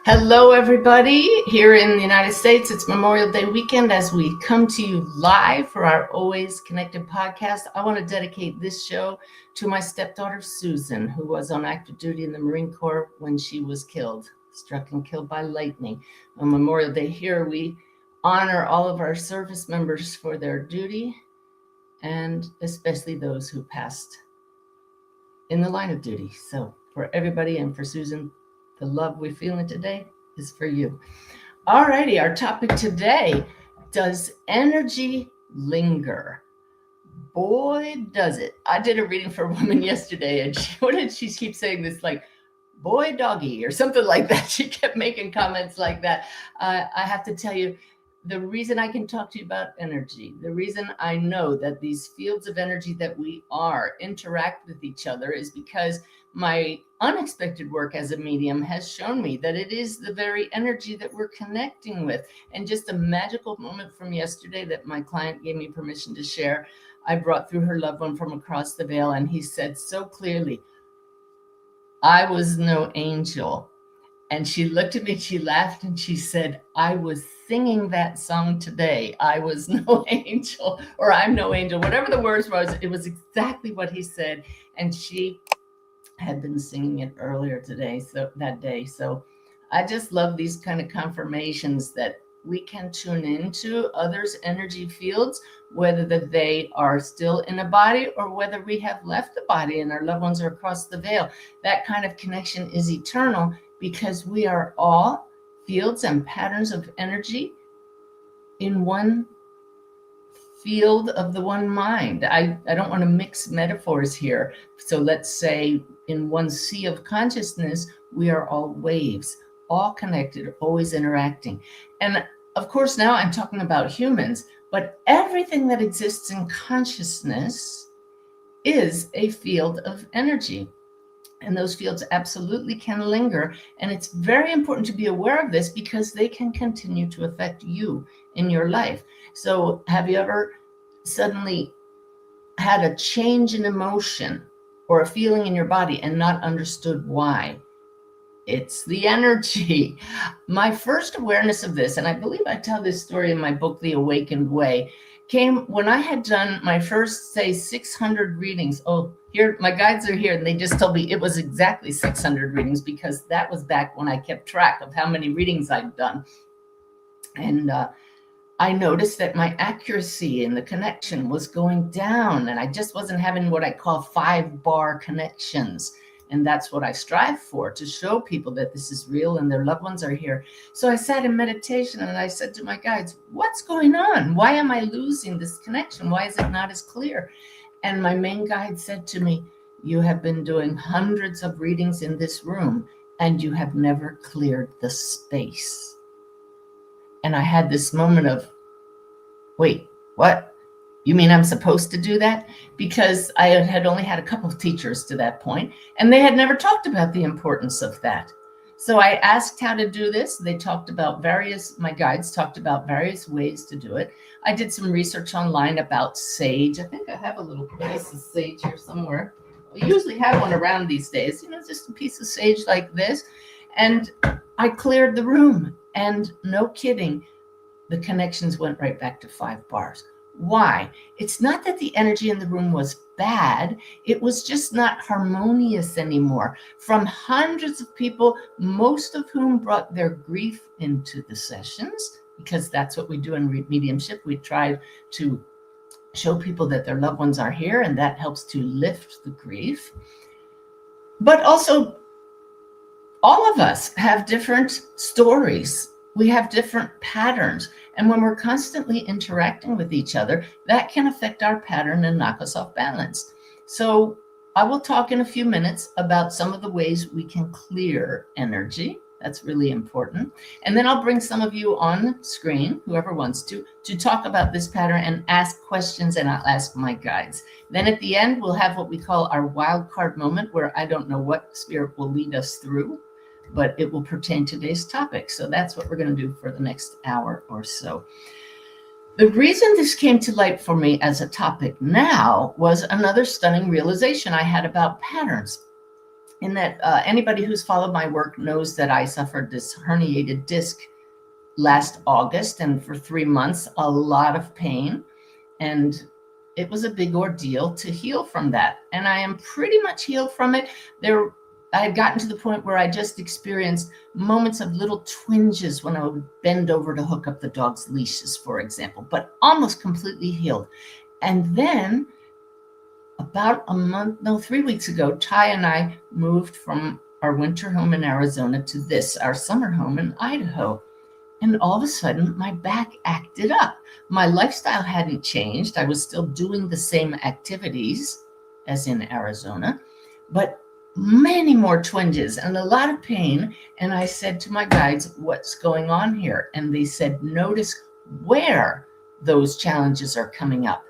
Hello, everybody. Here in the United States, it's Memorial Day weekend as we come to you live for our Always Connected podcast. I want to dedicate this show to my stepdaughter, Susan, who was on active duty in the Marine Corps when she was struck and killed by lightning. On Memorial Day here, we honor all of our service members for their duty, and especially those who passed in the line of duty. So for everybody and for Susan, the love we're feeling today is for you. All righty, our topic today, does energy linger? Boy, does it. I did a reading for a woman yesterday, and she keep saying this, like, boy doggy or something like that. She kept making comments like that. I have to tell you, the reason I can talk to you about energy, the reason I know that these fields of energy that we interact with each other is because my unexpected work as a medium has shown me that it is the very energy that we're connecting with. And just a magical moment from yesterday that my client gave me permission to share. I brought through her loved one from across the veil, and he said so clearly, I was no angel. And she looked at me, she laughed, and she said, I was singing that song today. I was no angel, or I'm no angel, whatever the words was. It was exactly what he said. And she had been singing it earlier today, that day. So I just love these kind of confirmations that we can tune into others' energy fields, whether that they are still in a body or whether we have left the body and our loved ones are across the veil. That kind of connection is eternal because we are all fields and patterns of energy in one field of the one mind. I don't want to mix metaphors here. So let's say in one sea of consciousness, we are all waves, all connected, always interacting. And of course, now I'm talking about humans, but everything that exists in consciousness is a field of energy. And those fields absolutely can linger. And it's very important to be aware of this because they can continue to affect you in your life. So have you ever suddenly had a change in emotion or a feeling in your body and not understood why? It's the energy. My first awareness of this, and I believe I tell this story in my book, The Awakened Way, came when I had done my first, say, 600 readings. Oh, here, my guides are here, and they just told me it was exactly 600 readings because that was back when I kept track of how many readings I'd done. And I noticed that my accuracy in the connection was going down, and I just wasn't having what I call 5-bar connections. And that's what I strive for, to show people that this is real and their loved ones are here. So I sat in meditation and I said to my guides, what's going on? Why am I losing this connection? Why is it not as clear? And my main guide said to me, you have been doing hundreds of readings in this room and you have never cleared the space. And I had this moment of, wait, what? You mean I'm supposed to do that? Because I had only had a couple of teachers to that point, and they had never talked about the importance of that. So I asked how to do this. They talked about my guides talked about various ways to do it. I did some research online about sage. I think I have a little piece of sage here somewhere. I usually have one around these days, just a piece of sage like this. And I cleared the room, and no kidding, the connections went right back to 5 bars. Why? It's not that the energy in the room was bad. It was just not harmonious anymore. From hundreds of people, most of whom brought their grief into the sessions, because that's what we do in mediumship. We try to show people that their loved ones are here, and that helps to lift the grief. But also, all of us have different stories. We have different patterns. And when we're constantly interacting with each other, that can affect our pattern and knock us off balance. So I will talk in a few minutes about some of the ways we can clear energy. That's really important. And then I'll bring some of you on screen, whoever wants to talk about this pattern and ask questions, and I'll ask my guides. Then at the end, we'll have what we call our wildcard moment, where I don't know what spirit will lead us through, but it will pertain to today's topic. So that's what we're going to do for the next hour or so. The reason this came to light for me as a topic now was another stunning realization I had about patterns. in that anybody who's followed my work knows that I suffered this herniated disc last August, and for 3 months, a lot of pain. And it was a big ordeal to heal from that. And I am pretty much healed from it. I had gotten to the point where I just experienced moments of little twinges when I would bend over to hook up the dog's leashes, for example, but almost completely healed. And then about 3 weeks ago, Ty and I moved from our winter home in Arizona to our summer home in Idaho. And all of a sudden, my back acted up. My lifestyle hadn't changed. I was still doing the same activities as in Arizona, but many more twinges and a lot of pain. And I said to my guides, what's going on here? And they said, notice where those challenges are coming up.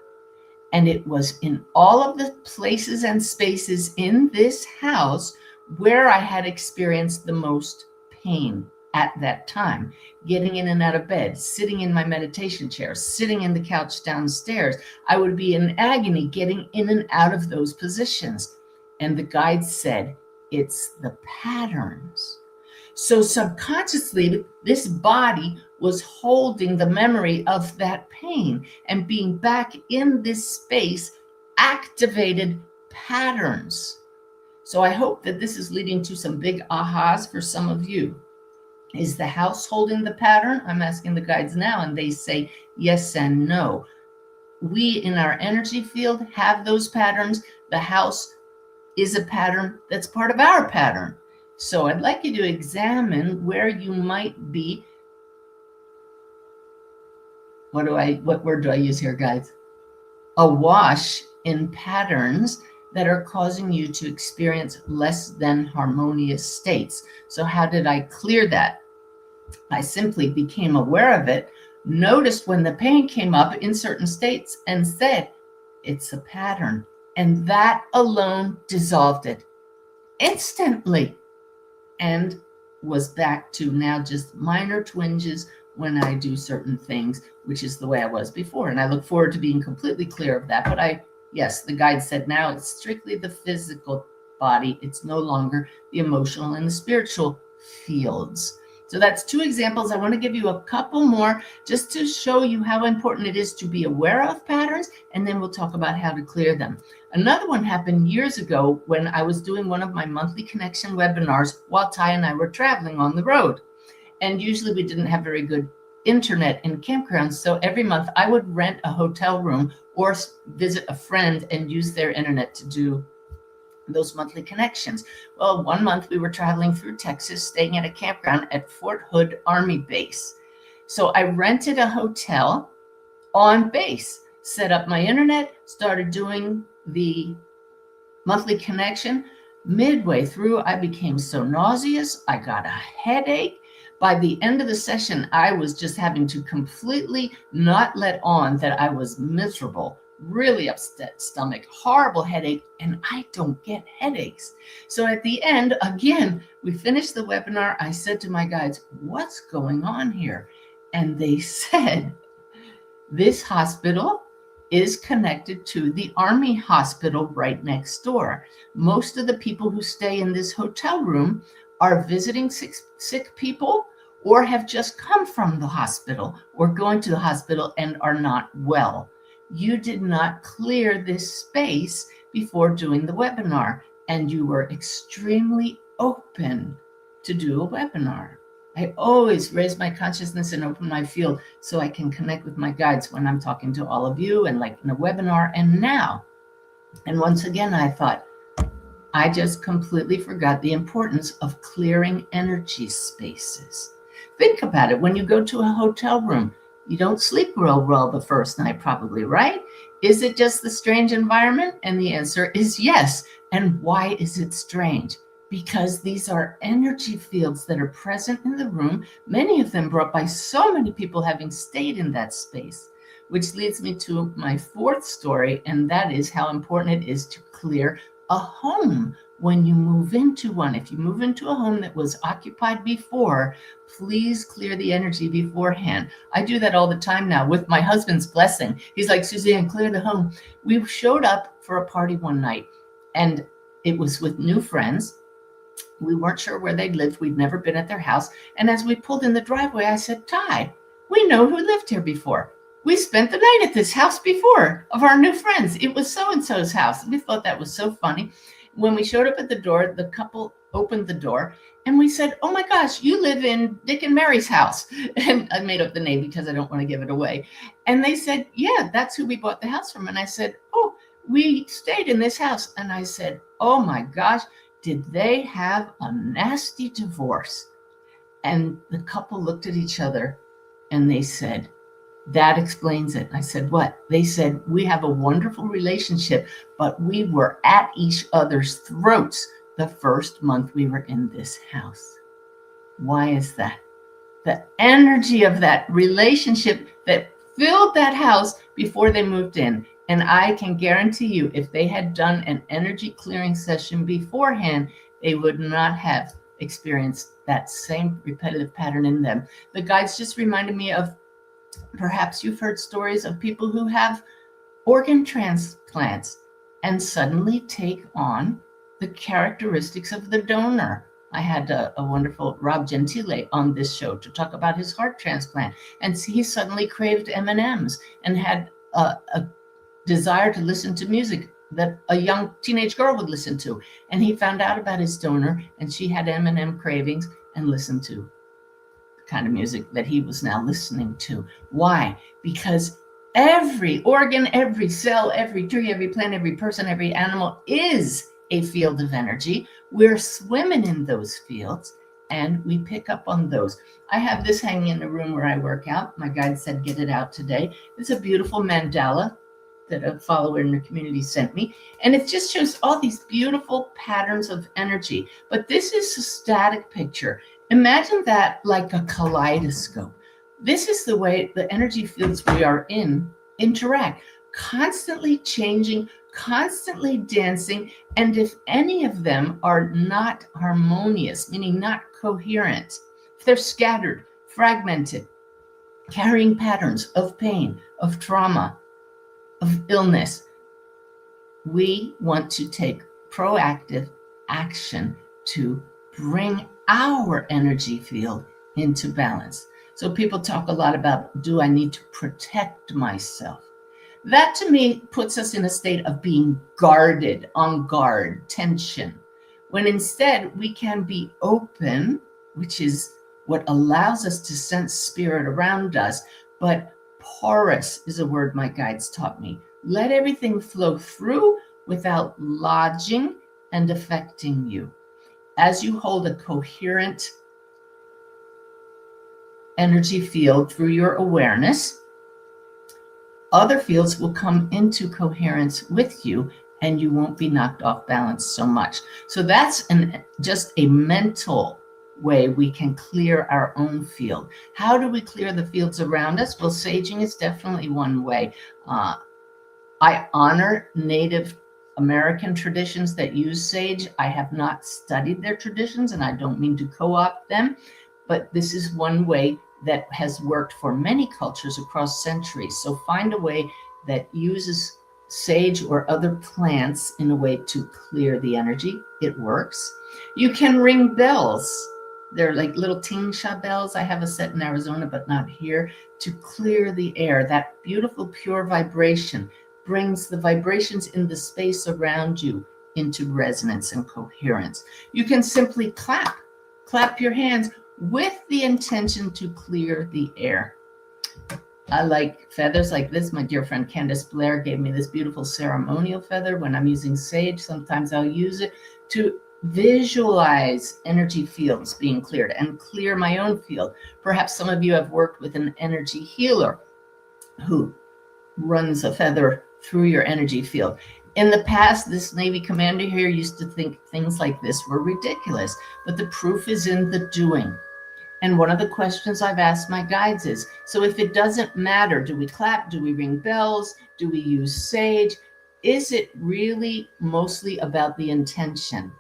And it was in all of the places and spaces in this house where I had experienced the most pain at that time. Getting in and out of bed, sitting in my meditation chair, sitting in the couch downstairs. I would be in agony getting in and out of those positions. And the guide said, it's the patterns. So subconsciously, this body was holding the memory of that pain, and being back in this space activated patterns. So I hope that this is leading to some big ahas for some of you. Is the house holding the pattern? I'm asking the guides now, and they say yes and no. We in our energy field have those patterns. The house is a pattern that's part of our pattern. So I'd like you to examine where you might be. What word do I use here, guys? Awash in patterns that are causing you to experience less than harmonious states. So how did I clear that? I simply became aware of it, noticed when the pain came up in certain states, and said, it's a pattern. And that alone dissolved it instantly, and was back to now just minor twinges when I do certain things, which is the way I was before. And I look forward to being completely clear of that. But yes, the guide said now it's strictly the physical body. It's no longer the emotional and the spiritual fields. So that's 2 examples. I want to give you a couple more just to show you how important it is to be aware of patterns, and then we'll talk about how to clear them. Another one happened years ago when I was doing one of my monthly connection webinars while Ty and I were traveling on the road. And usually we didn't have very good internet in campgrounds. So every month I would rent a hotel room or visit a friend and use their internet to do those monthly connections. Well, one month we were traveling through Texas, staying at a campground at Fort Hood Army Base. So I rented a hotel on base, set up my internet, started doing the monthly connection. Midway through, I became so nauseous. I got a headache. By the end of the session, I was just having to completely not let on that I was miserable. Really upset stomach, horrible headache, and I don't get headaches. So at the end, again, we finished the webinar. I said to my guides, what's going on here? And they said, this hospital is connected to the Army hospital right next door. Most of the people who stay in this hotel room are visiting sick people or have just come from the hospital or going to the hospital and are not well. You did not clear this space before doing the webinar, and you were extremely open to do a webinar. I always raise my consciousness and open my field so I can connect with my guides when I'm talking to all of you and like in a webinar and now. And once again, I thought, I just completely forgot the importance of clearing energy spaces. Think about it. When you go to a hotel room, you don't sleep real well the first night, probably, right? Is it just the strange environment? And the answer is yes. And why is it strange? Because these are energy fields that are present in the room, many of them brought by so many people having stayed in that space, which leads me to my 4th story, and that is how important it is to clear a home when you move into one. If you move into a home that was occupied before, please clear the energy beforehand. I do that all the time now with my husband's blessing. He's like, Suzanne, clear the home. We showed up for a party one night, and it was with new friends. We weren't sure where they lived. We'd never been at their house. And as we pulled in the driveway, I said, Ty, we know who lived here before. We spent the night at this house before of our new friends. It was so-and-so's house. We thought that was so funny. When we showed up at the door, the couple opened the door and we said, oh my gosh, you live in Dick and Mary's house. And I made up the name because I don't want to give it away. And they said, yeah, that's who we bought the house from. And I said, oh, we stayed in this house. And I said, oh my gosh, did they have a nasty divorce? And the couple looked at each other and they said, that explains it. I said, what? They said, we have a wonderful relationship, but we were at each other's throats the first month we were in this house. Why is that? The energy of that relationship that filled that house before they moved in. And I can guarantee you, if they had done an energy clearing session beforehand, they would not have experienced that same repetitive pattern in them. The guides just reminded me of, perhaps you've heard stories of people who have organ transplants and suddenly take on the characteristics of the donor. I had a wonderful Rob Gentile on this show to talk about his heart transplant, and he suddenly craved M&Ms and had a desire to listen to music that a young teenage girl would listen to. And he found out about his donor, and she had M&M cravings and listened to kind of music that he was now listening to. Why? Because every organ, every cell, every tree, every plant, every person, every animal is a field of energy. We're swimming in those fields and we pick up on those. I have this hanging in the room where I work out. My guide said, get it out today. It's a beautiful mandala that a follower in the community sent me. And it just shows all these beautiful patterns of energy. But this is a static picture. Imagine that like a kaleidoscope. This is the way the energy fields we are in interact, constantly changing, constantly dancing. And if any of them are not harmonious, meaning not coherent, if they're scattered, fragmented, carrying patterns of pain, of trauma, of illness, we want to take proactive action to bring our energy field into balance. So people talk a lot about, do I need to protect myself? That to me puts us in a state of being guarded, on guard, tension, when instead we can be open, which is what allows us to sense spirit around us. But porous is a word my guides taught me. Let everything flow through without lodging and affecting you. As you hold a coherent energy field through your awareness, other fields will come into coherence with you and you won't be knocked off balance so much. So that's just a mental way we can clear our own field. How do we clear the fields around us? Well, saging is definitely one way. I honor Native American traditions that use sage. I have not studied their traditions and I don't mean to co-opt them, but this is one way that has worked for many cultures across centuries. So find a way that uses sage or other plants in a way to clear the energy. It works. You can ring bells. They're like little tingsha bells. I have a set in Arizona, but not here, to clear the air. That beautiful, pure vibration brings the vibrations in the space around you into resonance and coherence. You can simply clap your hands with the intention to clear the air. I like feathers like this. My dear friend Candace Blair gave me this beautiful ceremonial feather. When I'm using sage, sometimes I'll use it to visualize energy fields being cleared and clear my own field. Perhaps some of you have worked with an energy healer who runs a feather through your energy field. In the past, this Navy commander here used to think things like this were ridiculous, but the proof is in the doing. And one of the questions I've asked my guides is, so if it doesn't matter, do we clap? Do we ring bells? Do we use sage? Is it really mostly about the intention?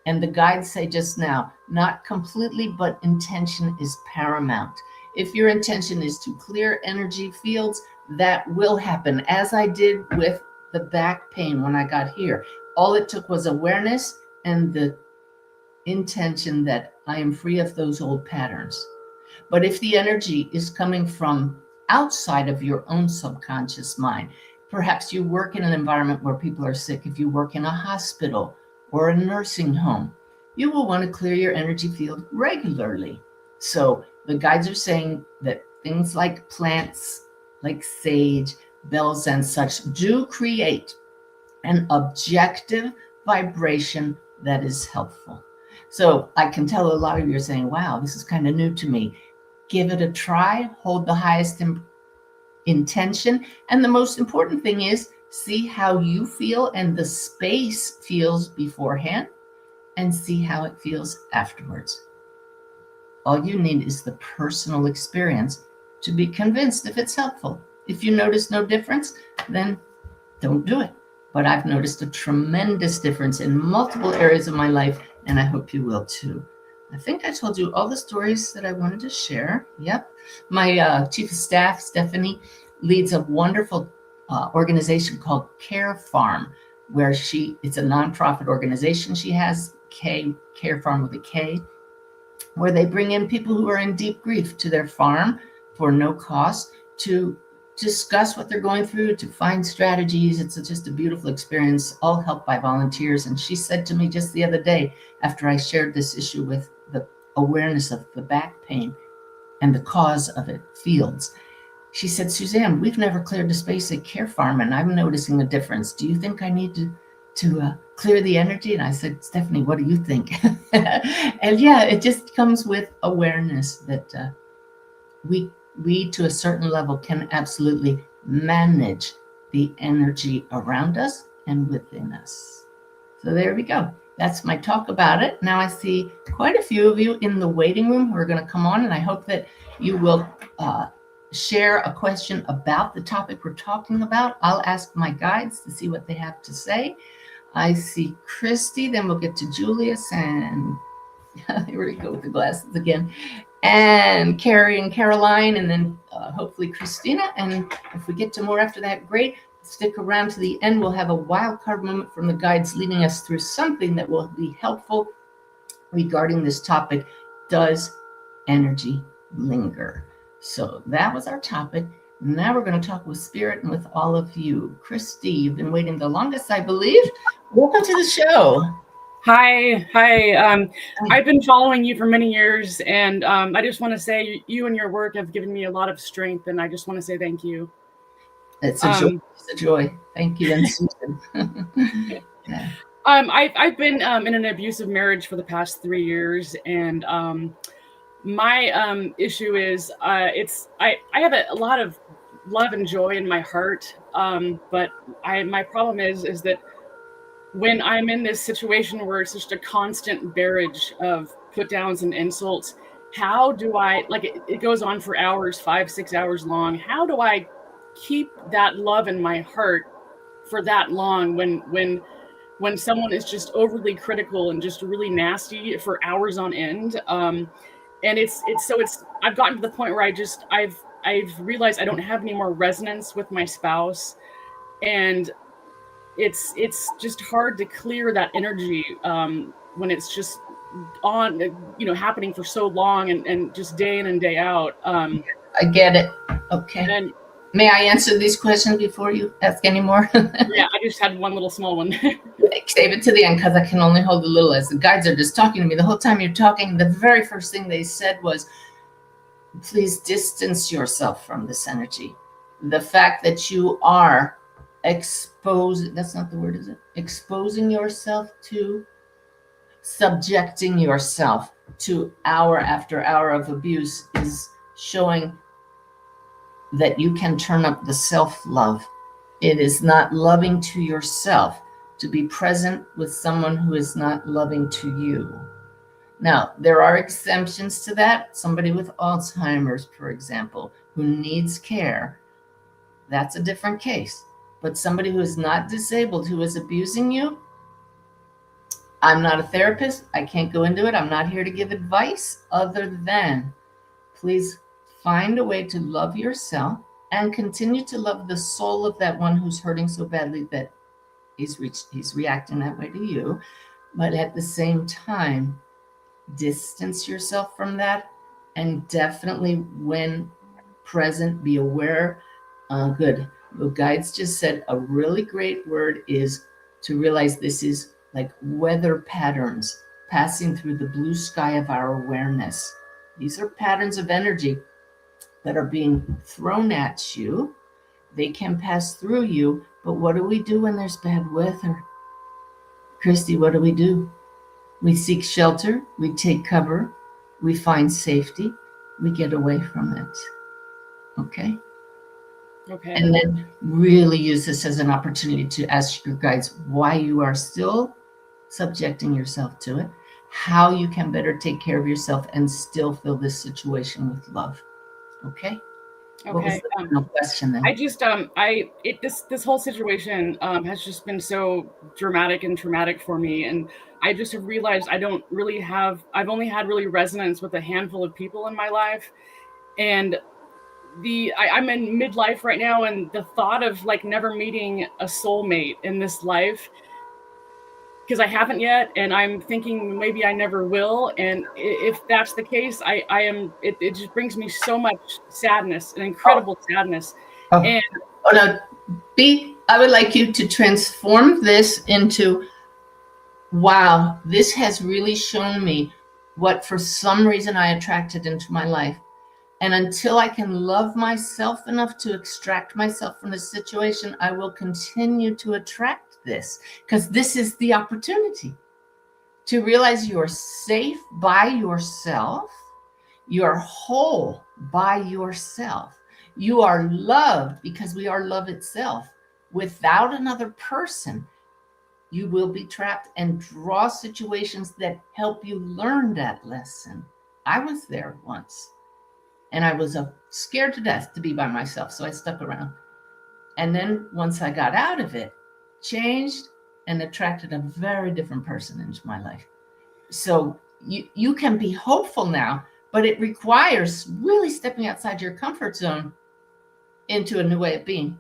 And the guides say just now, not completely, but intention is paramount. If your intention is to clear energy fields, that will happen, as I did with the back pain when I got here. All it took was awareness and the intention that I am free of those old patterns. But if the energy is coming from outside of your own subconscious mind, perhaps you work in an environment where people are sick, if you work in a hospital or a nursing home, you will want to clear your energy field regularly. So the guides are saying that things like plants, like sage, bells, and such do create an objective vibration that is helpful. So I can tell a lot of you are saying, wow, this is kind of new to me. Give it a try, hold the highest intention. And the most important thing is see how you feel and the space feels beforehand and see how it feels afterwards. All you need is the personal experience to be convinced if it's helpful. If you notice no difference, then don't do it. But I've noticed a tremendous difference in multiple areas of my life, and I hope you will too. I think I told you all the stories that I wanted to share. Yep. My chief of staff, Stephanie, leads a wonderful organization called Care Farm, where it's a nonprofit organization. She has Care Farm with a K, where they bring in people who are in deep grief to their farm for no cost to discuss what they're going through, to find strategies. It's just a beautiful experience, all helped by volunteers. And she said to me just the other day, after I shared this issue with the awareness of the back pain and the cause of it, fields, she said, Suzanne, we've never cleared the space at Care Farm, and I'm noticing a difference. Do you think I need to clear the energy? And I said, Stephanie, what do you think? And yeah, it just comes with awareness that we to a certain level can absolutely manage the energy around us and within us. So there we go. That's my talk about it. Now I see quite a few of you in the waiting room who are going to come on, and I hope that you will share a question about the topic we're talking about. I'll ask my guides to see what they have to say. I see Christy, then we'll get to Julius, and here we go with the glasses again, and Carrie and Caroline, and then hopefully Christina. And if we get to more after that, great. Stick around to the end. We'll have a wild card moment from the guides leading us through something that will be helpful regarding this topic. Does energy linger? So that was our topic. Now we're going to talk with Spirit and with all of you. Christy, you've been waiting the longest, I believe. Welcome to the show. Hi. I've been following you for many years, and I just want to say you and your work have given me a lot of strength, and I just want to say thank you. It's a joy. It's a joy. Thank you, and Susan. Yeah. I've been in an abusive marriage for the past 3 years, and my issue is I have a lot of love and joy in my heart, but my problem is that when I'm in this situation where it's just a constant barrage of put downs and insults, how do I, like, it goes on for hours, 5-6 hours long. How do I keep that love in my heart for that long when someone is just overly critical and just really nasty for hours on end? And I've gotten to the point where I've realized I don't have any more resonance with my spouse, and it's just hard to clear that energy when it's just on, happening for so long and just day in and day out. I get it. Okay. May I answer these questions before you ask any more? Yeah, I just had one little small one. Save it to the end because I can only hold a little, as the guides are just talking to me. The whole time you're talking, the very first thing they said was, please distance yourself from this energy. The fact that you are exposed, that's not the word, is it? Exposing yourself to, subjecting yourself to hour after hour of abuse is showing that you can turn up the self-love. It is not loving to yourself to be present with someone who is not loving to you. Now, there are exemptions to that. Somebody with Alzheimer's, for example, who needs care, that's a different case. But somebody who is not disabled, who is abusing you, I'm not a therapist. I can't go into it. I'm not here to give advice other than please find a way to love yourself and continue to love the soul of that one who's hurting so badly that he's reacting that way to you. But at the same time, distance yourself from that, and definitely when present, be aware. Good. The guides just said a really great word is to realize this is like weather patterns passing through the blue sky of our awareness. These are patterns of energy that are being thrown at you. They can pass through you, but what do we do when there's bad weather? Christy, what do? We seek shelter, we take cover, we find safety, we get away from it. Okay? Okay. And then really use this as an opportunity to ask your guides why you are still subjecting yourself to it, how you can better take care of yourself and still fill this situation with love. Okay? What was the final question then? I just this whole situation has just been so dramatic and traumatic for me, and I just have realized I've only had really resonance with a handful of people in my life, and I'm in midlife right now, and the thought of like never meeting a soulmate in this life, because I haven't yet, and I'm thinking maybe I never will. And if that's the case, it just brings me so much sadness, an incredible sadness. And no, B, I would like you to transform this into, wow, this has really shown me what for some reason I attracted into my life. And until I can love myself enough to extract myself from the situation, I will continue to attract this, because this is the opportunity to realize you are safe by yourself, you are whole by yourself, you are loved because we are love itself. Without another person, you will be trapped and draw situations that help you learn that lesson. I was there once. And I was scared to death to be by myself, so I stuck around. And then once I got out of it, changed and attracted a very different person into my life. So you can be hopeful now, but it requires really stepping outside your comfort zone into a new way of being,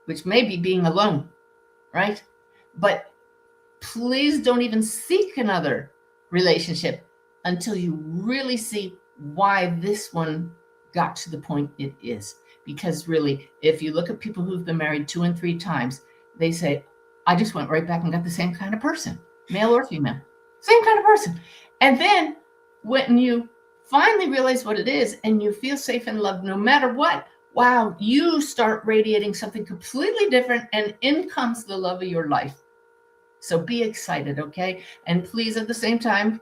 which may be being alone, right? But please don't even seek another relationship until you really see why this one got to the point it is. Because really, if you look at people who've been married 2 and 3 times, they say, I just went right back and got the same kind of person, male or female, same kind of person. And then when you finally realize what it is and you feel safe and loved no matter what, wow, you start radiating something completely different, and in comes the love of your life. So be excited, okay? And please, at the same time,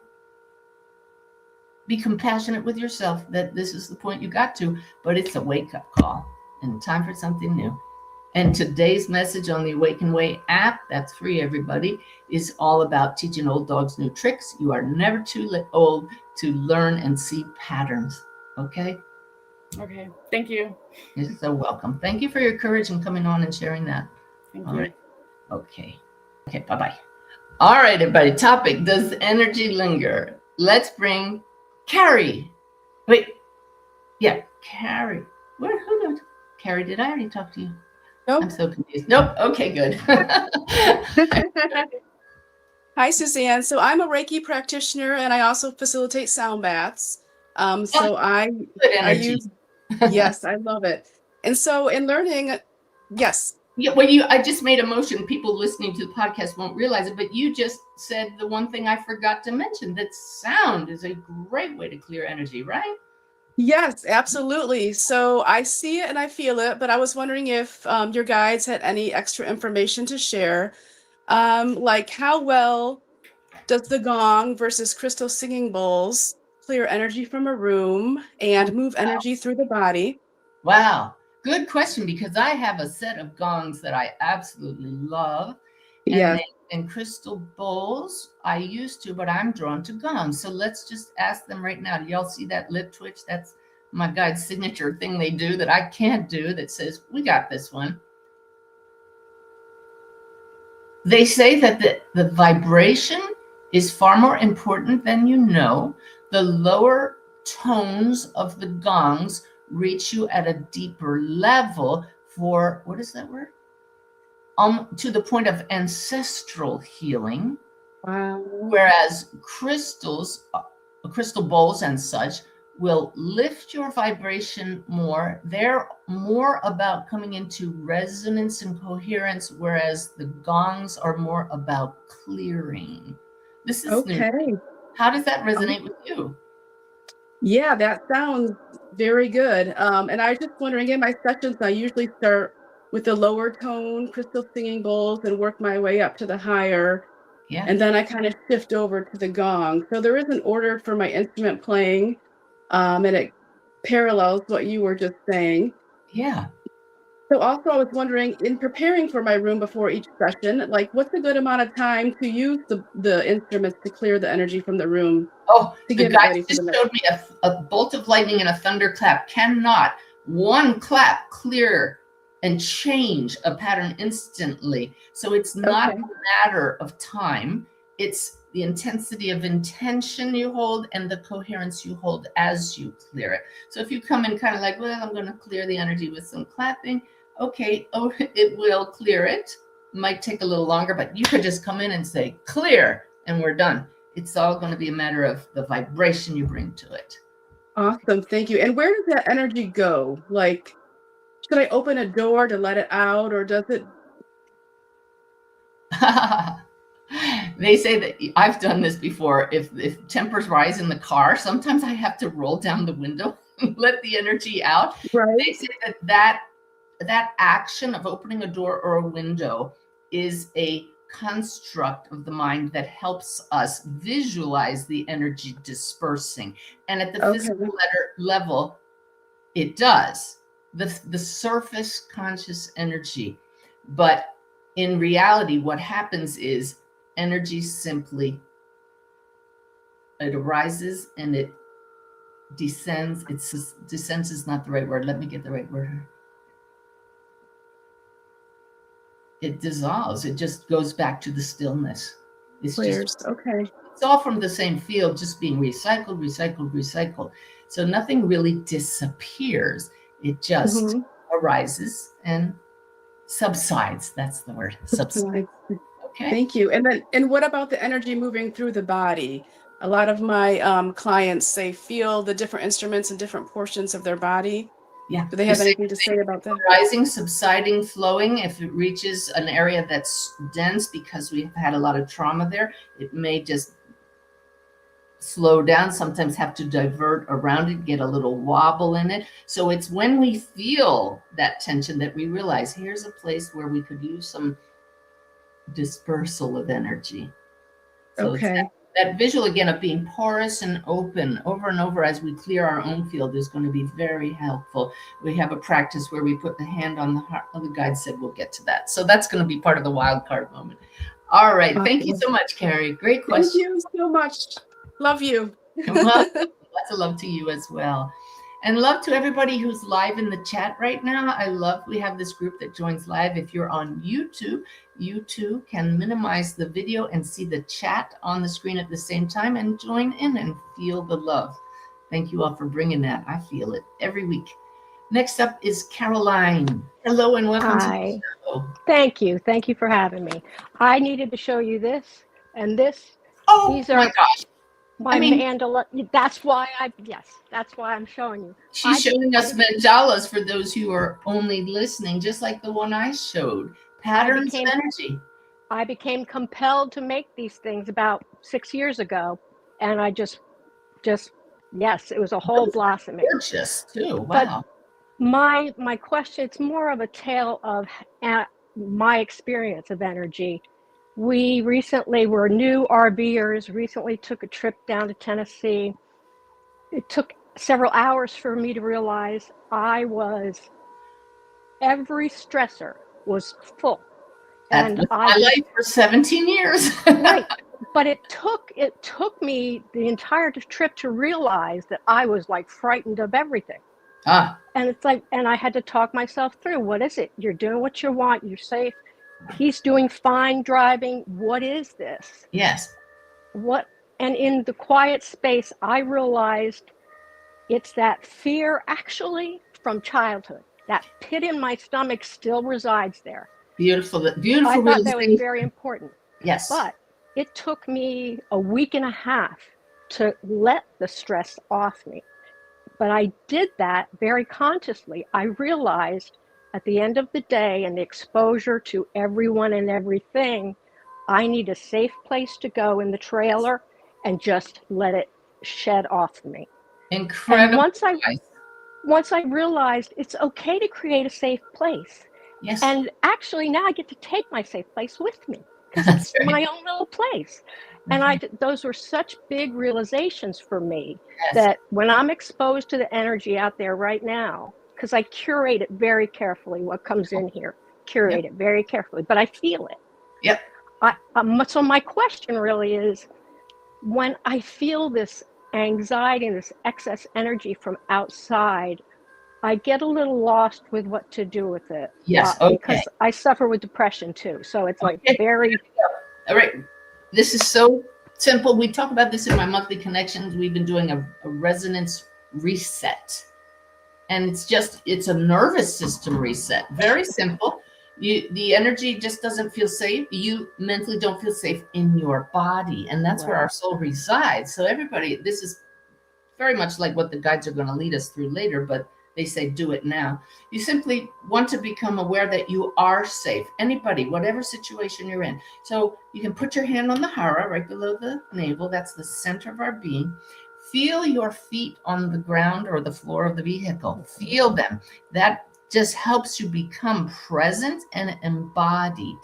be compassionate with yourself that this is the point you got to, but it's a wake-up call and time for something new. And today's message on the Awaken Way app, that's free, everybody, is all about teaching old dogs new tricks. You are never too old to learn and see patterns, okay? Okay, thank you. You're so welcome. Thank you for your courage and coming on and sharing that. Thank all you. Right. Okay, bye-bye. All right, everybody, topic, does energy linger? Let's bring Carrie. Wait, yeah, Carrie. Who did? Carrie, did I already talk to you? Nope. I'm so confused. Nope. Okay, good. Hi, Suzanne. So I'm a Reiki practitioner, and I also facilitate sound baths. So I use, yes, I love it. And so in learning, yes. Yeah, I just made a motion. People listening to the podcast won't realize it, but you just said the one thing I forgot to mention, that sound is a great way to clear energy, right? Yes, absolutely. So I see it and I feel it, but I was wondering if your guides had any extra information to share, like how well does the gong versus crystal singing bowls clear energy from a room and move energy through the body? Wow. Good question, because I have a set of gongs that I absolutely love. Yeah. And crystal bowls, I used to, but I'm drawn to gongs. So let's just ask them right now. Do y'all see that lip twitch? That's my guide's signature thing they do that I can't do, that says, we got this one. They say that the vibration is far more important than you know. The lower tones of the gongs reach you at a deeper level for, what is that word? To the point of ancestral healing. Wow. Whereas crystals crystal bowls and such will lift your vibration more. They're more about coming into resonance and coherence, whereas the gongs are more about clearing. This is new. Okay. How does that resonate with you? Yeah, that sounds very good. And I was just wondering, in my sessions, I usually start with the lower tone crystal singing bowls and work my way up to the higher. Yeah. And then I kind of shift over to the gong. So there is an order for my instrument playing, and it parallels what you were just saying. Yeah. So also I was wondering, in preparing for my room before each session, like what's a good amount of time to use the instruments to clear the energy from the room Oh, to the get it guy ready for just the next? showed me a bolt of lightning and a thunderclap cannot one clap clear and change a pattern instantly. So it's not Okay. a matter of time. It's the intensity of intention you hold and the coherence you hold as you clear it. So if you come in kind of like, well, I'm going to clear the energy with some clapping. Okay, oh, it will clear it. Might take a little longer, but you could just come in and say clear and we're done. It's all going to be a matter of the vibration you bring to it. Awesome. Thank you. And where does that energy go? Like, should I open a door to let it out, or does it? They say that I've done this before. If tempers rise in the car, sometimes I have to roll down the window and let the energy out. Right. They say that action of opening a door or a window is a construct of the mind that helps us visualize the energy dispersing. And at the physical level, it does. The surface conscious energy. But in reality, what happens is energy simply, it arises and it descends. Descends is not the right word. Let me get the right word. It dissolves. It just goes back to the stillness. It's Clears. just, okay. It's all from the same field, just being recycled, recycled, recycled. So nothing really disappears. It just arises and subsides. That's the word. Subsides. Okay. Thank you. And what about the energy moving through the body? A lot of my clients say feel the different instruments in different portions of their body. Yeah. Do they have anything to say about that? Rising, subsiding, flowing. If it reaches an area that's dense because we've had a lot of trauma there, it may just slow down, sometimes have to divert around it, get a little wobble in it. So it's when we feel that tension that we realize here's a place where we could use some dispersal of energy. So okay. That visual again of being porous and open over and over as we clear our own field is going to be very helpful. We have a practice where we put the hand on the heart. The guide said we'll get to that. So that's going to be part of the wild card moment. All right. Thank you so much, Carrie. Great question. Thank you so much. Love you. Well, lots of love to you as well. And love to everybody who's live in the chat right now. We have this group that joins live. If you're on YouTube, you too can minimize the video and see the chat on the screen at the same time and join in and feel the love. Thank you all for bringing that. I feel it every week. Next up is Caroline. Hello and welcome to the show. Thank you. Thank you for having me. I needed to show you this and this. Oh, these are my gosh. My mandala. That's why I'm showing you. She's showing us mandalas for those who are only listening, just like the one I showed. Patterns of energy. I became compelled to make these things about 6 years ago, and I just yes, it was a whole blossoming. Gorgeous too. Wow. But my question, it's more of a tale of my experience of energy. We recently were new RVers, recently took a trip down to Tennessee. It took several hours for me to realize every stressor was full. That's my life for 17 years. Right. But it took me the entire trip to realize that I was like frightened of everything. And it's like, and I had to talk myself through, what is it? You're doing what you want. You're safe. He's doing fine driving. What is this? Yes. And in the quiet space, I realized it's that fear actually from childhood. That pit in my stomach still resides there. Beautiful. I thought that was very important. Yes. But it took me a week and a half to let the stress off me. But I did that very consciously. I realized at the end of the day and the exposure to everyone and everything, I need a safe place to go in the trailer and just let it shed off me. Incredible. And once I realized it's okay to create a safe place. Yes. And actually now I get to take my safe place with me because it's right. My own little place. And those were such big realizations for me, yes, that when I'm exposed to the energy out there right now, because I curate it very carefully, what comes in here, curate, yep, it very carefully, but I feel it. Yep. So my question really is, when I feel this anxiety and this excess energy from outside, I get a little lost with what to do with it. Yes, okay. Because I suffer with depression too. So it's like very... All right. This is so simple. We talk about this in my monthly connections. We've been doing a resonance reset. And it's a nervous system reset. Very simple. The energy just doesn't feel safe. You mentally don't feel safe in your body. And that's where our soul resides. So everybody, this is very much like what the guides are going to lead us through later, but they say, do it now. You simply want to become aware that you are safe. Anybody, whatever situation you're in. So you can put your hand on the hara right below the navel. That's the center of our being. Feel your feet on the ground or the floor of the vehicle. Feel them. That just helps you become present and embodied.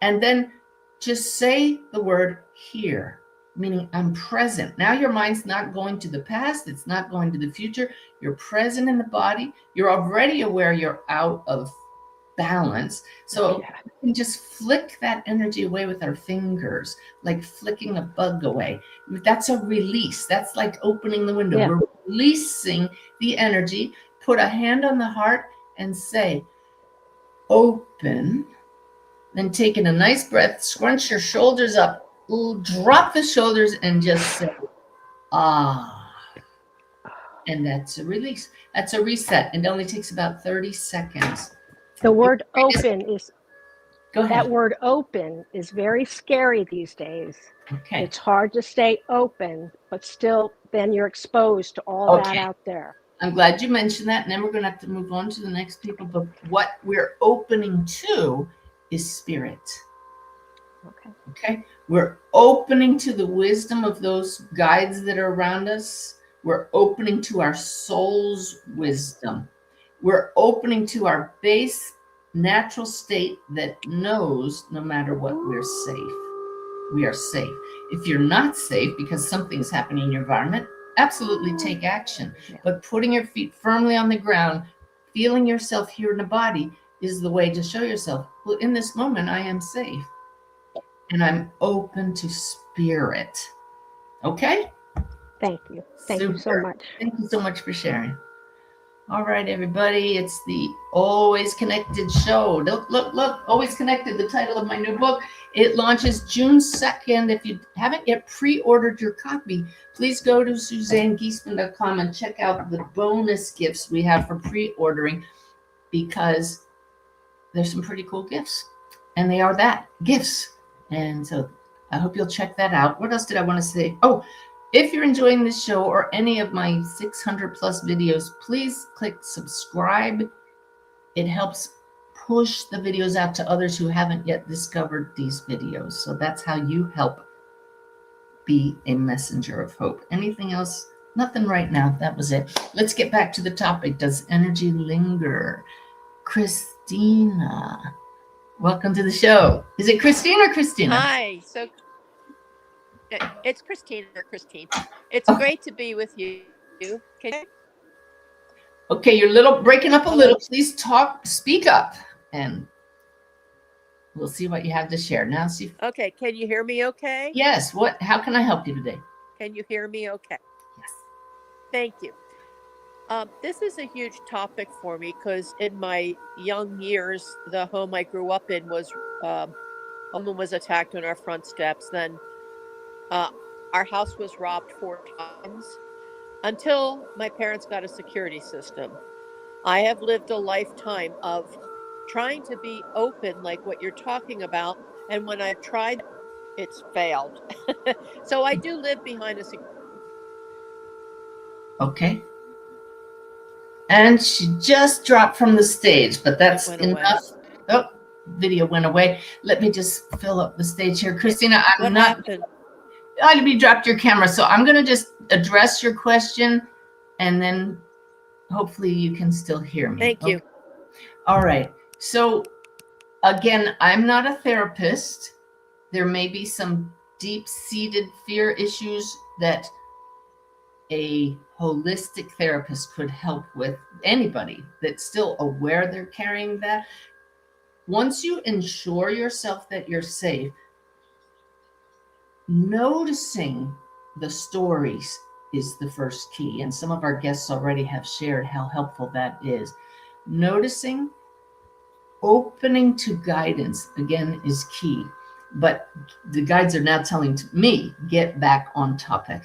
And then just say the word here, meaning I'm present. Now your mind's not going to the past. It's not going to the future. You're present in the body. You're already aware you're out of balance. So you can just flick that energy away with our fingers, like flicking a bug away. That's a release. That's like opening the window. Yeah. We're releasing the energy. Put a hand on the heart and say, open. Then taking a nice breath, scrunch your shoulders up. Drop the shoulders and just say, ah. And that's a release. That's a reset. It only takes about 30 seconds. The word open is, go ahead. That word open is very scary these days. Okay. It's hard to stay open, but still then you're exposed to all that out there. I'm glad you mentioned that. And then we're going to have to move on to the next people. But what we're opening to is spirit. Okay. We're opening to the wisdom of those guides that are around us. We're opening to our soul's wisdom. We're opening to our base natural state that knows no matter what, we're safe. We are safe. If you're not safe because something's happening in your environment, absolutely take action. But putting your feet firmly on the ground, feeling yourself here in the body is the way to show yourself, well, in this moment, I am safe. And I'm open to spirit. Okay? Thank you. Thank you so much. Thank you so much for sharing. All right, everybody. It's the Always Connected show. Look, Always Connected, the title of my new book. It launches June 2nd. If you haven't yet pre-ordered your copy, please go to SuzanneGiesemann.com and check out the bonus gifts we have for pre-ordering, because there's some pretty cool gifts. And they are that, gifts. And so I hope you'll check that out. What else did I want to say? Oh, if you're enjoying this show or any of my 600 plus videos, please click subscribe. It helps push the videos out to others who haven't yet discovered these videos. So that's how you help be a messenger of hope. Anything else? Nothing right now. That was it. Let's get back to the topic. Does energy linger? Christina, welcome to the show. Is it Christine or Christina? Hi. So it's Christine or Christine. It's great to be with you. Okay, you're breaking up a little. Please speak up, and we'll see what you have to share. Now, see. Okay, can you hear me okay? Yes. How can I help you today? Can you hear me okay? Yes. Thank you. This is a huge topic for me because in my young years, the home I grew up in was, a woman was attacked on our front steps. Then our house was robbed 4 times until my parents got a security system. I have lived a lifetime of trying to be open, like what you're talking about. And when I've tried, it's failed. So I do live behind a Okay. And she just dropped from the stage, but that's enough. Oh, video went away. Let me just fill up the stage here. Christina, What happened? You dropped your camera, so I'm going to just address your question, and then hopefully you can still hear me. Thank you. All right. So again, I'm not a therapist. There may be some deep-seated fear issues that a holistic therapist could help with. Anybody that's still aware they're carrying that. Once you ensure yourself that you're safe, noticing the stories is the first key. And some of our guests already have shared how helpful that is. Noticing, opening to guidance, again, is key. But the guides are now telling me, get back on topic.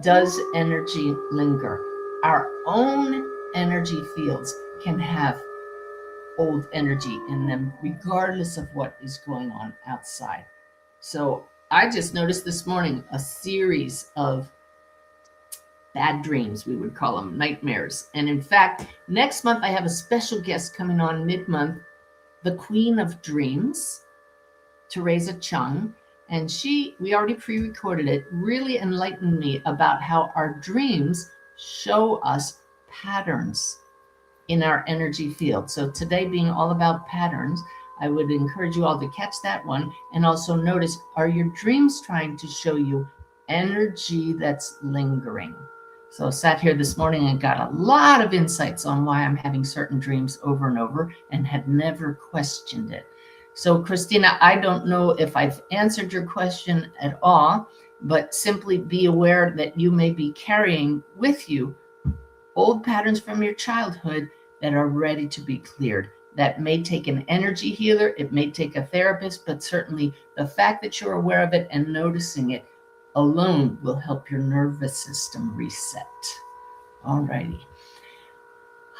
Does energy linger? Our own energy fields can have old energy in them, regardless of what is going on outside. So I just noticed this morning a series of bad dreams, we would call them nightmares. And in fact, next month I have a special guest coming on mid-month, the Queen of Dreams, Teresa Chung. And we already pre-recorded it, really enlightened me about how our dreams show us patterns in our energy field. So today being all about patterns, I would encourage you all to catch that one and also notice, are your dreams trying to show you energy that's lingering? So I sat here this morning and got a lot of insights on why I'm having certain dreams over and over and had never questioned it. So Christina, I don't know if I've answered your question at all, but simply be aware that you may be carrying with you old patterns from your childhood that are ready to be cleared. That may take an energy healer, it may take a therapist, but certainly the fact that you're aware of it and noticing it alone will help your nervous system reset. All righty.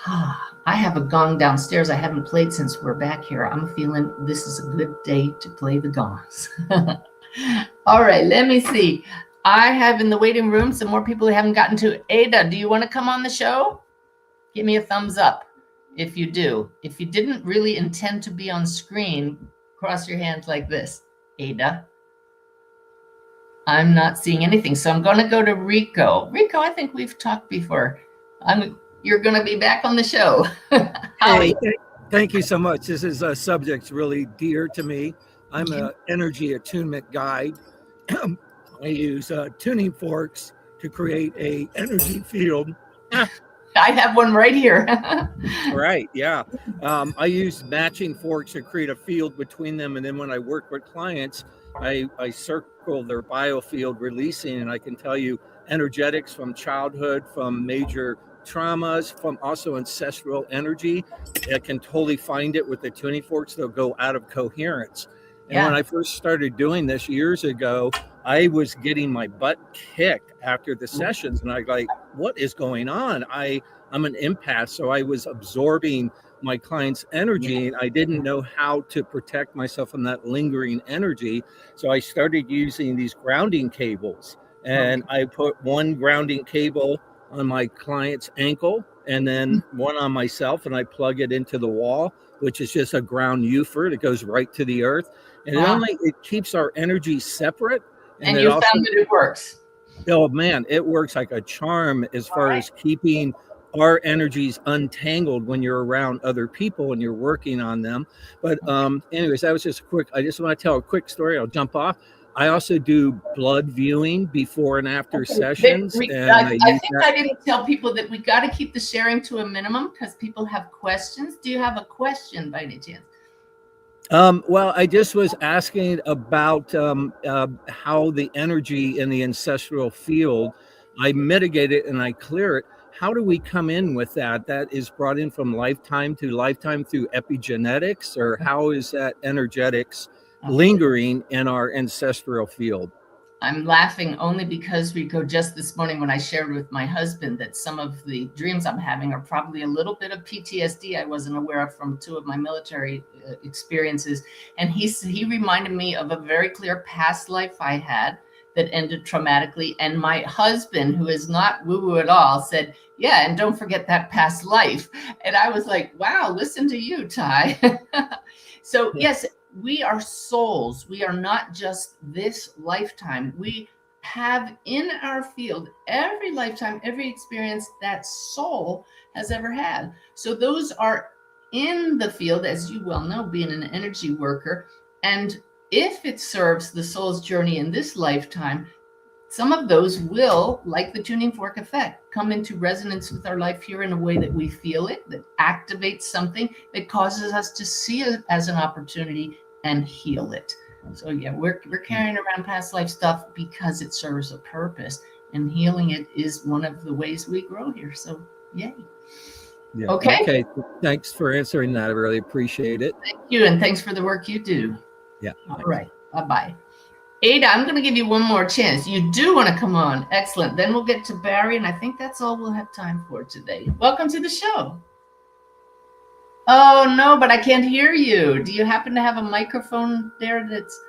I have a gong downstairs I haven't played since we're back here. I'm feeling this is a good day to play the gongs. All right, let me see. I have in the waiting room some more people who haven't gotten to. Ada, do you want to come on the show? Give me a thumbs up if you do. If you didn't really intend to be on screen, cross your hands like this. Ada. I'm not seeing anything, so I'm going to go to Rico. Rico, I think we've talked before. You're going to be back on the show. Hey, thank you so much. This is a subject really dear to me. I'm an energy attunement guide. I use tuning forks to create a energy field. I have one right here. Right, yeah. I use matching forks to create a field between them. And then when I work with clients, I circle their biofield releasing, and I can tell you energetics from childhood, from major traumas, from also ancestral energy. I can totally find it with the tuning forks. They'll go out of coherence. And when I first started doing this years ago, I was getting my butt kicked after the sessions. And I like, what is going on? I'm an empath. So I was absorbing my client's energy, and I didn't know how to protect myself from that lingering energy. So I started using these grounding cables, and I put one grounding cable on my client's ankle and then one on myself, and I plug it into the wall, which is just a ground UFER that goes right to the earth. And it keeps our energy separate. And you found that it works. Oh man, it works like a charm as far as keeping our energies untangled when you're around other people and you're working on them. But anyways, that was just I just want to tell a quick story. I'll jump off. I also do blood viewing before and after sessions. I think I didn't tell people that we got to keep the sharing to a minimum because people have questions. Do you have a question by any chance? Well, I just was asking about how the energy in the ancestral field, I mitigate it and I clear it. How do we come in with that? That is brought in from lifetime to lifetime through epigenetics, or how is that energetics lingering in our ancestral field? I'm laughing only because, Rico, just this morning when I shared with my husband that some of the dreams I'm having are probably a little bit of PTSD I wasn't aware of from two of my military experiences. And he reminded me of a very clear past life I had that ended traumatically. And my husband, who is not woo-woo at all, said, yeah, and don't forget that past life. And I was like, wow, listen to you, Ty. So yes, we are souls. We are not just this lifetime. We have in our field every lifetime, every experience that soul has ever had. So those are in the field, as you well know, being an energy worker. And if it serves the soul's journey in this lifetime, some of those will, like the tuning fork effect, come into resonance with our life here in a way that we feel it, that activates something that causes us to see it as an opportunity and heal it. So yeah, we're carrying around past life stuff because it serves a purpose, and healing it is one of the ways we grow here. So yay. Yeah. Okay. Thanks for answering that. I really appreciate it. Thank you, and thanks for the work you do. Yeah. All right. Bye-bye. Ada, I'm going to give you one more chance. You do want to come on. Excellent. Then we'll get to Barry, and I think that's all we'll have time for today. Welcome to the show. Oh, no, but I can't hear you. Do you happen to have a microphone there that's...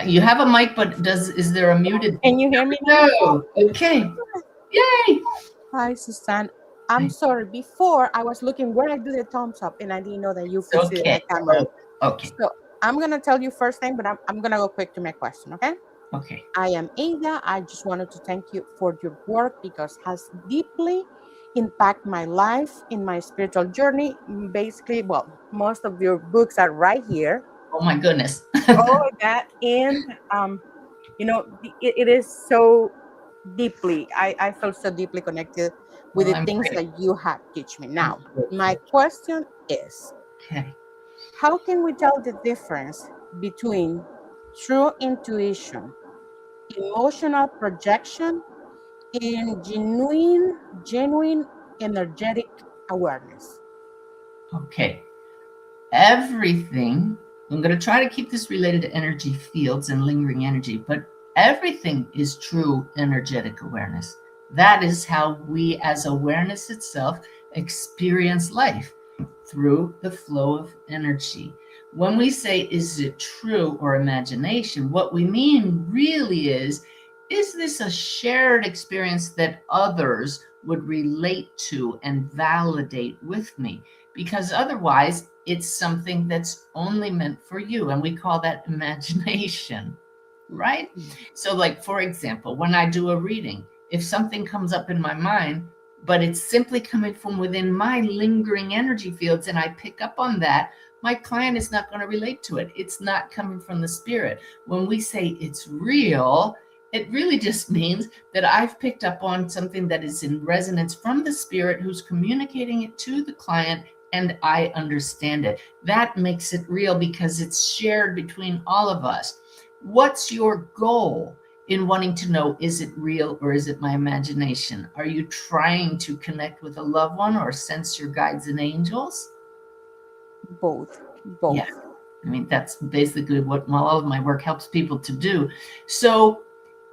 You have a mic, but is there a muted? Can you hear me now? No. Okay. Yay. Hi, Suzanne. I'm sorry. Before, I was looking where I do the thumbs up, and I didn't know that you could see the camera. Okay. So I'm going to tell you first thing, but I'm going to go quick to my question, okay? Okay. I am Ada. I just wanted to thank you for your work because it has deeply impacted my life in my spiritual journey. Basically, well, most of your books are right here. Oh, my goodness. All of that. And, it is so deeply, I felt so deeply connected with the things that you have teach me. Now, my question is, how can we tell the difference between true intuition, emotional projection, and genuine energetic awareness? Okay. Everything, I'm going to try to keep this related to energy fields and lingering energy, but everything is true energetic awareness. That is how we, as awareness itself, experience life, through the flow of energy. When we say, is it true or imagination, what we mean really is this a shared experience that others would relate to and validate with me? Because otherwise, it's something that's only meant for you, and we call that imagination, right? So like, for example, when I do a reading, if something comes up in my mind, but it's simply coming from within my lingering energy fields, and I pick up on that, my client is not going to relate to it. It's not coming from the spirit. When we say it's real, it really just means that I've picked up on something that is in resonance from the spirit who's communicating it to the client, and I understand it. That makes it real because it's shared between all of us. What's your goal in wanting to know, is it real or is it my imagination? Are you trying to connect with a loved one or sense your guides and angels? Both. Yeah. I mean, that's basically what all of my work helps people to do. So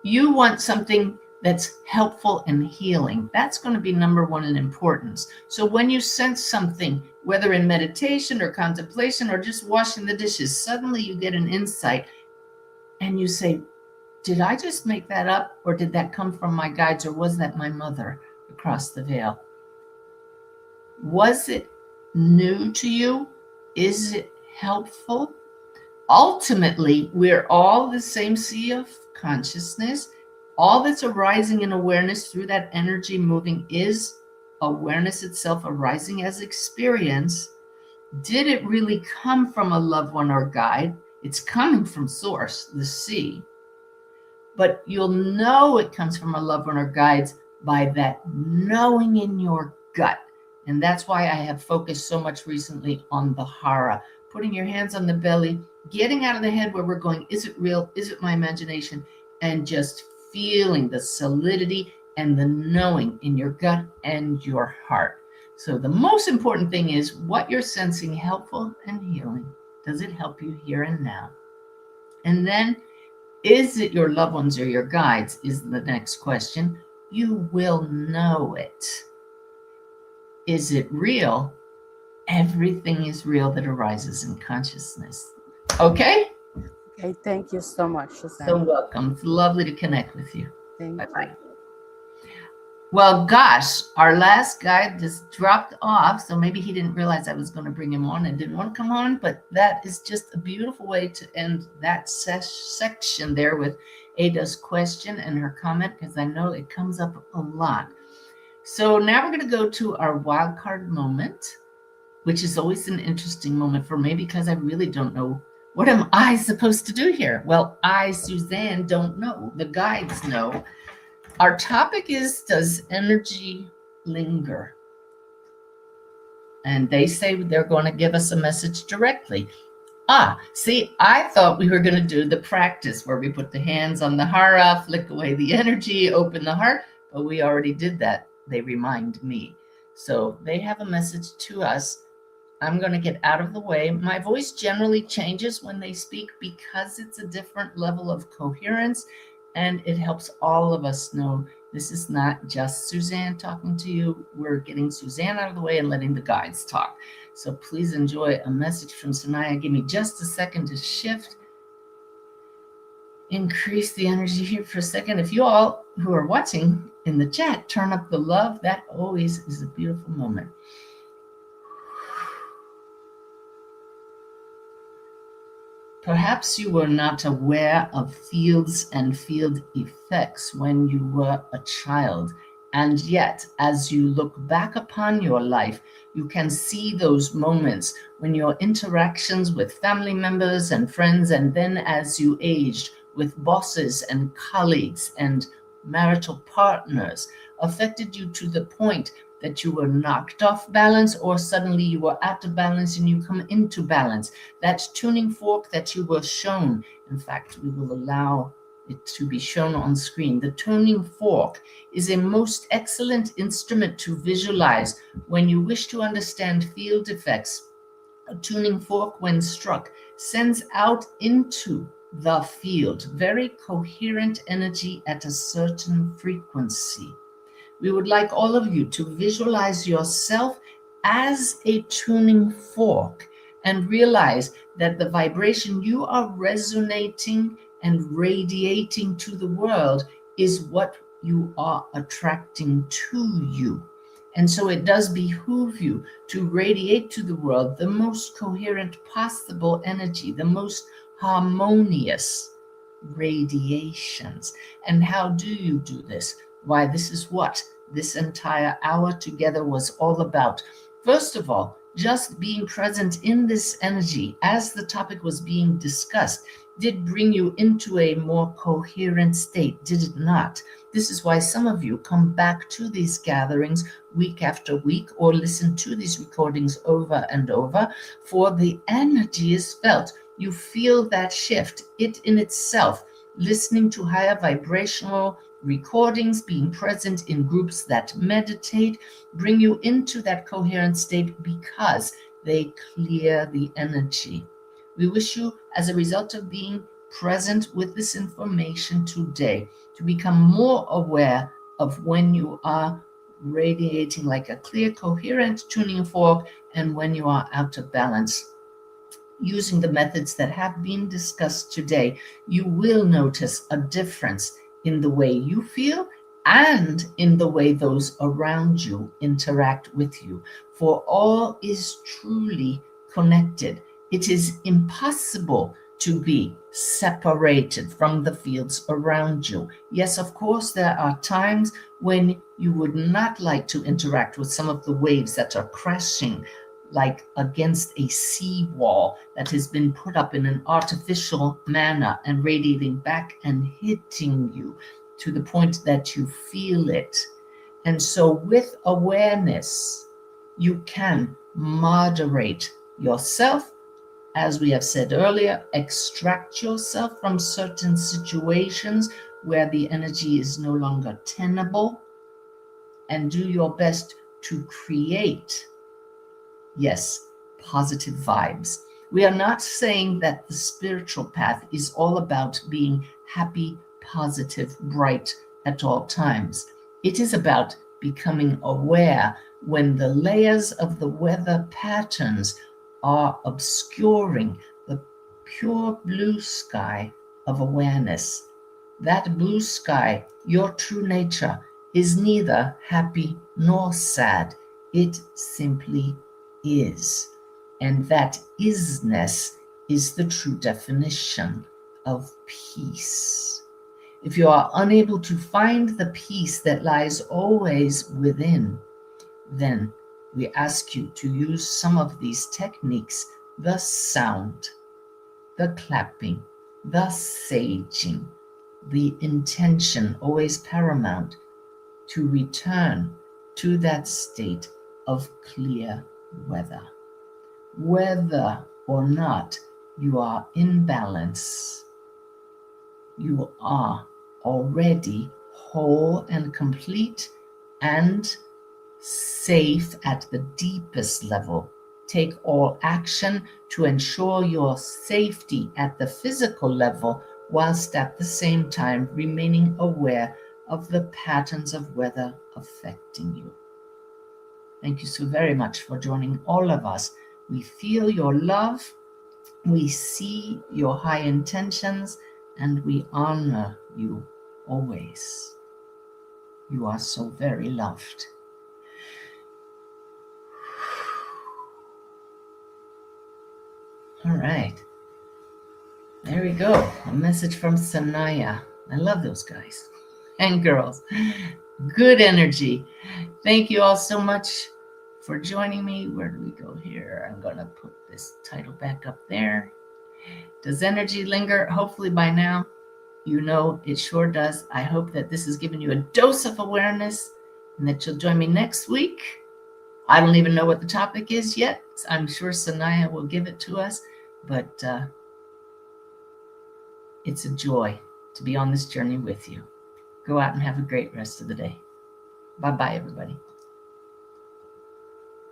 you want something that's helpful and healing. That's going to be number one in importance. So when you sense something, whether in meditation or contemplation or just washing the dishes, suddenly you get an insight and you say, did I just make that up, or did that come from my guides, or was that my mother across the veil? Was it new to you? Is it helpful? Ultimately, we're all the same sea of consciousness. All that's arising in awareness through that energy moving is awareness itself arising as experience. Did it really come from a loved one or guide? It's coming from source, the sea. But you'll know it comes from a loved one or guides by that knowing in your gut. And that's why I have focused so much recently on the hara, putting your hands on the belly, getting out of the head where we're going, is it real? Is it my imagination? And just feeling the solidity and the knowing in your gut and your heart. So the most important thing is what you're sensing, helpful and healing. Does it help you here and now? And then, is it your loved ones or your guides is the next question. You will know it. Is it real? Everything is real that arises in consciousness. Okay? Okay, thank you so much, Suzanne. So welcome. It's lovely to connect with you. Thank you. Well, gosh, our last guy just dropped off, so maybe he didn't realize I was going to bring him on and didn't want to come on, but that is just a beautiful way to end that section there with Ada's question and her comment, because I know it comes up a lot. So now we're going to go to our wildcard moment, which is always an interesting moment for me because I really don't know, what am I supposed to do here? Well, I, Suzanne, don't know. The guides know. Our topic is, does energy linger? And they say they're going to give us a message directly. See, I thought we were going to do the practice where we put the hands on the hara, flick away the energy, open the heart, but we already did that. They remind me. So they have a message to us. I'm going to get out of the way. My voice generally changes when they speak because it's a different level of coherence, and it helps all of us know this is not just Suzanne talking to you. We're getting Suzanne out of the way and letting the guides talk. So please enjoy a message from Sanaya. Give me just a second to shift. Increase the energy here for a second. If you all who are watching in the chat turn up the love, that always is a beautiful moment. Perhaps you were not aware of fields and field effects when you were a child, and yet, as you look back upon your life, you can see those moments when your interactions with family members and friends, and then as you aged with bosses and colleagues and marital partners, affected you to the point that you were knocked off balance, or suddenly you were out of balance and you come into balance. That tuning fork that you were shown, in fact, we will allow it to be shown on screen. The tuning fork is a most excellent instrument to visualize when you wish to understand field effects. A tuning fork, when struck, sends out into the field very coherent energy at a certain frequency. We would like all of you to visualize yourself as a tuning fork and realize that the vibration you are resonating and radiating to the world is what you are attracting to you. And so it does behoove you to radiate to the world the most coherent possible energy, the most harmonious radiations. And how do you do this? Why, this is what this entire hour together was all about. First of all, just being present in this energy as the topic was being discussed did bring you into a more coherent state, did it not? This is why some of you come back to these gatherings week after week or listen to these recordings over and over, for the energy is felt. You feel that shift. It in itself, listening to higher vibrational recordings, being present in groups that meditate, bring you into that coherent state because they clear the energy. We wish you, as a result of being present with this information today, to become more aware of when you are radiating like a clear, coherent tuning fork and when you are out of balance. Using the methods that have been discussed today, you will notice a difference in the way you feel and in the way those around you interact with you. For all is truly connected. It is impossible to be separated from the fields around you. Yes, of course, there are times when you would not like to interact with some of the waves that are crashing like against a seawall that has been put up in an artificial manner and radiating back and hitting you to the point that you feel it. And so with awareness, you can moderate yourself. As we have said earlier, extract yourself from certain situations where the energy is no longer tenable, and do your best to create, yes, positive vibes. We are not saying that the spiritual path is all about being happy, positive, bright at all times. It is about becoming aware when the layers of the weather patterns are obscuring the pure blue sky of awareness. That blue sky, your true nature, is neither happy nor sad. It simply is. And that isness is the true definition of peace. If you are unable to find the peace that lies always within, then we ask you to use some of these techniques: the sound, the clapping, the saging, the intention, always paramount, to return to that state of clear weather. Whether or not you are in balance, you are already whole and complete and safe at the deepest level. Take all action to ensure your safety at the physical level, whilst at the same time remaining aware of the patterns of weather affecting you. Thank you so very much for joining all of us. We feel your love, we see your high intentions, and we honor you always. You are so very loved. All right. There we go. A message from Sanaya. I love those guys and girls. Good energy. Thank you all so much for joining me. Where do we go here? I'm going to put this title back up there. Does energy linger? Hopefully by now, you know it sure does. I hope that this has given you a dose of awareness and that you'll join me next week. I don't even know what the topic is yet. I'm sure Sanaya will give it to us, but it's a joy to be on this journey with you. Go out and have a great rest of the day. Bye-bye, everybody.